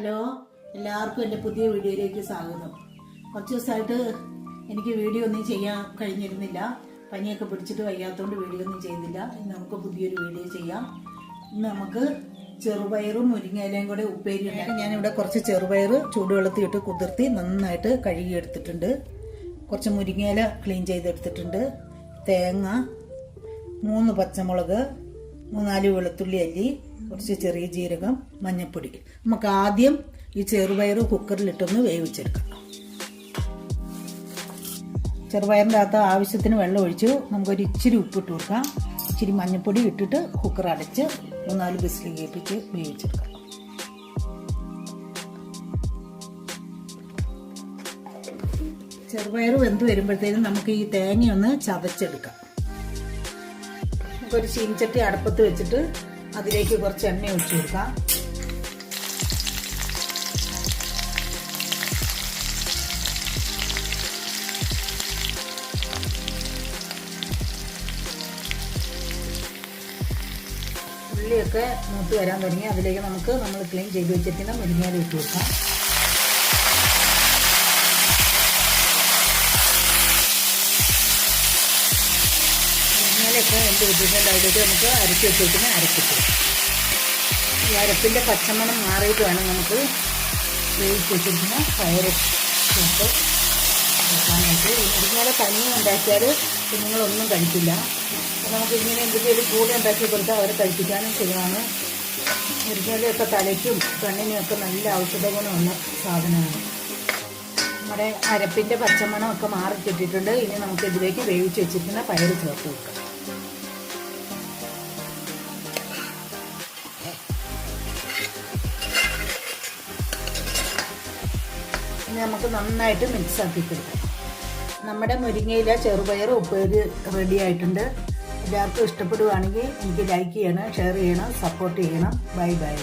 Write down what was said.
Hello, എല്ലാവർക്കും എൻ്റെ പുതിയ വീഡിയോയിലേക്ക് സ്വാഗതം. കുറച്ച് ദിവസമായിട്ട് എനിക്ക് വീഡിയോ ഒന്നും ചെയ്യാൻ കഴിഞ്ഞിരുന്നില്ല. പനിയൊക്കെ പിടിച്ചിട്ട് വയ്യാത്തതുകൊണ്ട് വീഡിയോ ഒന്നും ചെയ്തില്ല. ഇന്ന് നമുക്ക് പുതിയൊരു വീഡിയോ ചെയ്യാം. ഇന്ന് നമുക്ക് ചെറുപയറും മുരിങ്ങയിലയും കൂടെ ഉപ്പേരി ഉണ്ടാക്കി. ഞാനിവിടെ കുറച്ച് ചെറുപയർ ചൂടുവെള്ളത്തിലിട്ട് കുതിർത്തി നന്നായിട്ട് കഴുകിയെടുത്തിട്ടുണ്ട്. കുറച്ച് മുരിങ്ങയില ക്ലീൻ ചെയ്തെടുത്തിട്ടുണ്ട്. തേങ്ങ, 3 പച്ചമുളക്, 3-4 വെളുത്തുള്ളി അല്ലി, കുറച്ച് ചെറിയ ജീരകം, മഞ്ഞൾപ്പൊടി. നമുക്ക് ആദ്യം ഈ ചെറുപയർ കുക്കറിലിട്ടൊന്ന് വേവിച്ചെടുക്കാം. ചെറുപയറിൻ്റെ അകത്ത് ആവശ്യത്തിന് വെള്ളം ഒഴിച്ചു നമുക്കൊരു ഇച്ചിരി ഉപ്പിട്ട് കൊടുക്കാം. ഇച്ചിരി മഞ്ഞൾപ്പൊടി ഇട്ടിട്ട് കുക്കർ അടച്ച് 3-4 വിസിൽ കേൾപ്പിച്ച് വേവിച്ചെടുക്കാം. ചെറുപയർ വെന്ത് വരുമ്പോഴത്തേനും നമുക്ക് ഈ തേങ്ങയൊന്ന് ചതച്ചെടുക്കാം. നമുക്കൊരു ചീനിച്ചട്ടി അടുപ്പത്ത് വെച്ചിട്ട് അതിലേക്ക് കുറച്ച് എണ്ണ ഒഴിച്ചു കൊടുക്കാം. ഉള്ളിയൊക്കെ മൂത്ത് വരാൻ തുടങ്ങി. അതിലേക്ക് നമ്മൾ ക്ലീൻ ചെയ്ത് വെച്ചിട്ട് മുരിങ്ങയില ഇട്ട് കൊടുക്കാം. മുരിങ്ങയിലൊക്കെ എന്ത് വിട്ടിട്ടുണ്ട് അതിലേക്ക് നമുക്ക് അരച്ച് വെച്ചിട്ട് അരച്ചിട്ട് ഈ അരപ്പിൻ്റെ പച്ചമണം മാറിയിട്ട് വേണം നമുക്ക് വേവിച്ച് വെച്ചിരിക്കുന്ന പയർ ചേർത്ത് വെക്കാനായിട്ട്. ഈ മുരിങ്ങയില തനിയെ ഉണ്ടാക്കിയാൽ കുഞ്ഞുങ്ങളൊന്നും കഴിക്കില്ല. അപ്പോൾ നമുക്ക് ഇങ്ങനെ എന്തെങ്കിലും കൂടെ ഉണ്ടാക്കി കൊടുത്താൽ അവർ കഴിപ്പിക്കാനും സുഖമാണ്. മുരിങ്ങയിലയൊക്കെ തലയ്ക്കും കണ്ണിനുമൊക്കെ നല്ല ഔഷധ ഗുണമുള്ള സാധനമാണ്. നമ്മുടെ അരപ്പിൻ്റെ പച്ചമണമൊക്കെ മാറിക്കിട്ടിട്ടുണ്ട്. ഇനി നമുക്ക് ഇതിലേക്ക് വേവിച്ച് വെച്ചിരിക്കുന്ന പയർ ചേർത്ത് വെക്കാം. ഇനി നമുക്ക് നന്നായിട്ട് മിക്സ് ആക്കി കൊടുക്കാം. നമ്മുടെ മുരിങ്ങയില ചെറുപയർ ഉപ്പേരി റെഡി ആയിട്ടുണ്ട്. എല്ലാവർക്കും ഇഷ്ടപ്പെടുകയാണെങ്കിൽ എനിക്ക് ലൈക്ക് ചെയ്യണം, ഷെയർ ചെയ്യണം, സപ്പോർട്ട് ചെയ്യണം. Bye bye.